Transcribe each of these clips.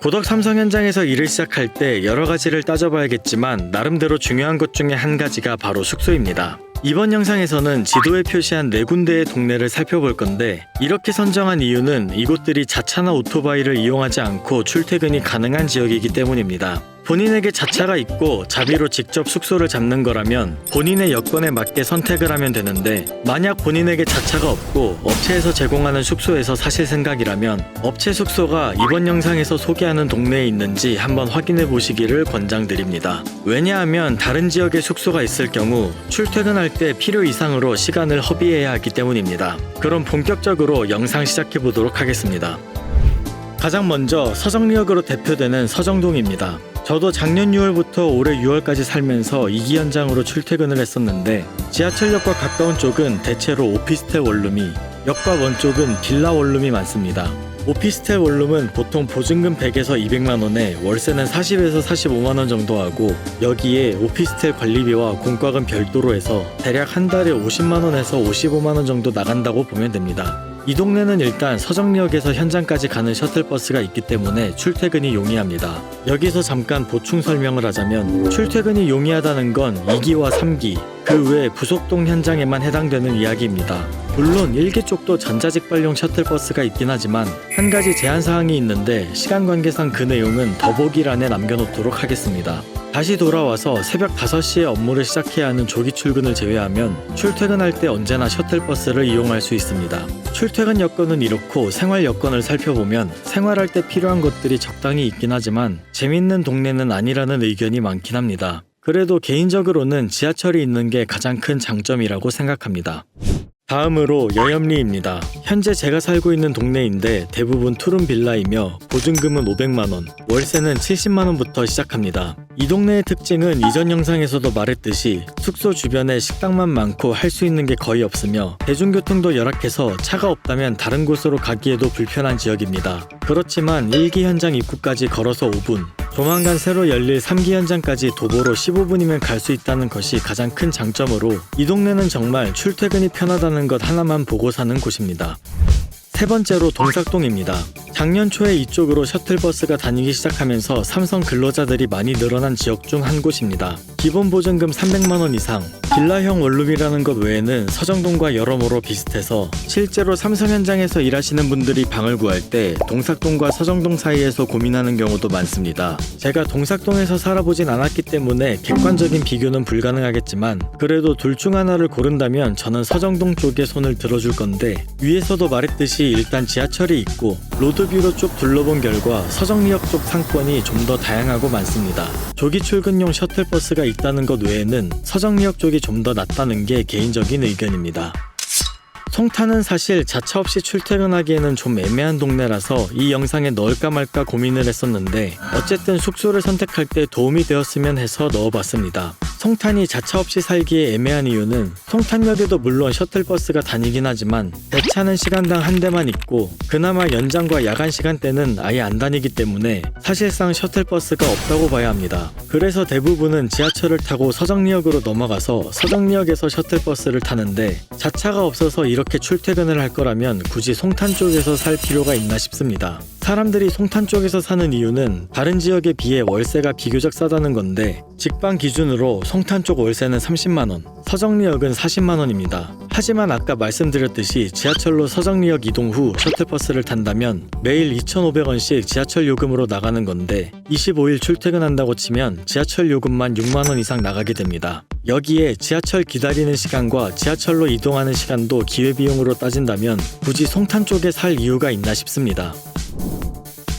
고덕 삼성 현장에서 일을 시작할 때 여러 가지를 따져봐야겠지만 나름대로 중요한 것 중에 한 가지가 바로 숙소입니다. 이번 영상에서는 지도에 표시한 4군데의 동네를 살펴볼 건데 이렇게 선정한 이유는 이곳들이 자차나 오토바이를 이용하지 않고 출퇴근이 가능한 지역이기 때문입니다. 본인에게 자차가 있고 자비로 직접 숙소를 잡는 거라면 본인의 여건에 맞게 선택을 하면 되는데 만약 본인에게 자차가 없고 업체에서 제공하는 숙소에서 사실 생각이라면 업체 숙소가 이번 영상에서 소개하는 동네에 있는지 한번 확인해 보시기를 권장드립니다. 왜냐하면 다른 지역에 숙소가 있을 경우 출퇴근할 때 필요 이상으로 시간을 허비해야 하기 때문입니다. 그럼 본격적으로 영상 시작해 보도록 하겠습니다. 가장 먼저 서정리역으로 대표되는 서정동입니다. 저도 작년 6월부터 올해 6월까지 살면서 2기 현장으로 출퇴근을 했었는데 지하철역과 가까운 쪽은 대체로 오피스텔 원룸이, 역과 먼 쪽은 빌라 원룸이 많습니다. 오피스텔 원룸은 보통 보증금 100에서 200만원에 월세는 40에서 45만원 정도 하고 여기에 오피스텔 관리비와 공과금 별도로 해서 대략 한 달에 50만원에서 55만원 정도 나간다고 보면 됩니다. 이 동네는 일단 서정리역에서 현장까지 가는 셔틀버스가 있기 때문에 출퇴근이 용이합니다. 여기서 잠깐 보충 설명을 하자면 출퇴근이 용이하다는 건 2기와 3기, 그 외 부속동 현장에만 해당되는 이야기입니다. 물론 1기 쪽도 전자직발용 셔틀버스가 있긴 하지만 한 가지 제한사항이 있는데 시간 관계상 그 내용은 더보기란에 남겨놓도록 하겠습니다. 다시 돌아와서 새벽 5시에 업무를 시작해야 하는 조기 출근을 제외하면 출퇴근할 때 언제나 셔틀버스를 이용할 수 있습니다. 출퇴근 여건은 이렇고 생활 여건을 살펴보면 생활할 때 필요한 것들이 적당히 있긴 하지만 재밌는 동네는 아니라는 의견이 많긴 합니다. 그래도 개인적으로는 지하철이 있는 게 가장 큰 장점이라고 생각합니다. 다음으로 여염리입니다. 현재 제가 살고 있는 동네인데 대부분 투룸 빌라이며 보증금은 500만원, 월세는 70만원부터 시작합니다. 이 동네의 특징은 이전 영상에서도 말했듯이 숙소 주변에 식당만 많고 할 수 있는 게 거의 없으며 대중교통도 열악해서 차가 없다면 다른 곳으로 가기에도 불편한 지역입니다. 그렇지만 1기 현장 입구까지 걸어서 5분, 조만간 새로 열릴 3기 현장까지 도보로 15분이면 갈 수 있다는 것이 가장 큰 장점으로 이 동네는 정말 출퇴근이 편하다는 것 하나만 보고 사는 곳입니다. 세 번째로 동삭동입니다. 작년 초에 이쪽으로 셔틀버스가 다니기 시작하면서 삼성 근로자들이 많이 늘어난 지역 중 한 곳입니다. 기본 보증금 300만원 이상, 빌라형 원룸이라는 것 외에는 서정동과 여러모로 비슷해서 실제로 삼성 현장에서 일하시는 분들이 방을 구할 때 동삭동과 서정동 사이에서 고민하는 경우도 많습니다. 제가 동삭동에서 살아보진 않았기 때문에 객관적인 비교는 불가능하겠지만 그래도 둘 중 하나를 고른다면 저는 서정동 쪽에 손을 들어줄 건데 위에서도 말했듯이 일단 지하철이 있고 로드뷰로 쭉 둘러본 결과 서정리역 쪽 상권이 좀 더 다양하고 많습니다. 조기 출근용 셔틀버스가 있다는 것 외에는 서정리역 쪽이 좀 더 낫다는 게 개인적인 의견입니다. 송탄은 사실 자차 없이 출퇴근하기에는 좀 애매한 동네라서 이 영상에 넣을까 말까 고민을 했었는데 어쨌든 숙소를 선택할 때 도움이 되었으면 해서 넣어봤습니다. 송탄이 자차 없이 살기에 애매한 이유는 송탄역에도 물론 셔틀버스가 다니긴 하지만 대차는 시간당 한 대만 있고 그나마 연장과 야간 시간대는 아예 안 다니기 때문에 사실상 셔틀버스가 없다고 봐야 합니다. 그래서 대부분은 지하철을 타고 서정리역으로 넘어가서 서정리역에서 셔틀버스를 타는데 자차가 없어서 이렇게 출퇴근을 할 거라면 굳이 송탄 쪽에서 살 필요가 있나 싶습니다. 사람들이 송탄 쪽에서 사는 이유는 다른 지역에 비해 월세가 비교적 싸다는 건데 직방 기준으로 송탄 쪽 월세는 30만원, 서정리역은 40만원입니다. 하지만 아까 말씀드렸듯이 지하철로 서정리역 이동 후 셔틀버스를 탄다면 매일 2,500원씩 지하철 요금으로 나가는 건데 25일 출퇴근한다고 치면 지하철 요금만 6만원 이상 나가게 됩니다. 여기에 지하철 기다리는 시간과 지하철로 이동하는 시간도 기회비용으로 따진다면 굳이 송탄 쪽에 살 이유가 있나 싶습니다.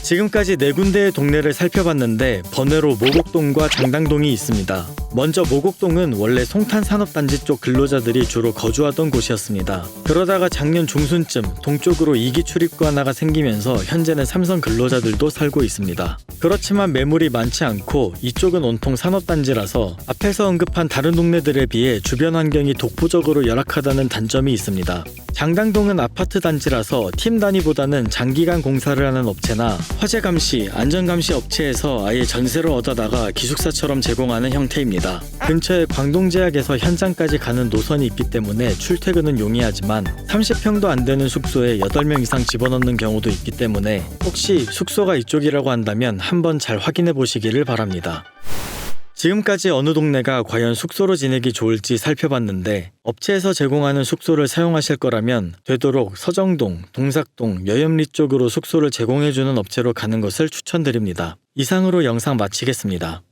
지금까지 4군데의 동네를 살펴봤는데 번외로 모곡동과 장당동이 있습니다. 먼저 모곡동은 원래 송탄산업단지 쪽 근로자들이 주로 거주하던 곳이었습니다. 그러다가 작년 중순쯤 동쪽으로 2기 출입구 하나가 생기면서 현재는 삼성 근로자들도 살고 있습니다. 그렇지만 매물이 많지 않고 이쪽은 온통 산업단지라서 앞에서 언급한 다른 동네들에 비해 주변 환경이 독보적으로 열악하다는 단점이 있습니다. 장당동은 아파트 단지라서 팀 단위보다는 장기간 공사를 하는 업체나 화재 감시, 안전 감시 업체에서 아예 전세로 얻어다가 기숙사처럼 제공하는 형태입니다. 근처에 광동제약에서 현장까지 가는 노선이 있기 때문에 출퇴근은 용이하지만 30평도 안 되는 숙소에 8명 이상 집어넣는 경우도 있기 때문에 혹시 숙소가 이쪽이라고 한다면 한번 잘 확인해 보시기를 바랍니다. 지금까지 어느 동네가 과연 숙소로 지내기 좋을지 살펴봤는데 업체에서 제공하는 숙소를 사용하실 거라면 되도록 서정동, 동삭동, 여염리 쪽으로 숙소를 제공해주는 업체로 가는 것을 추천드립니다. 이상으로 영상 마치겠습니다.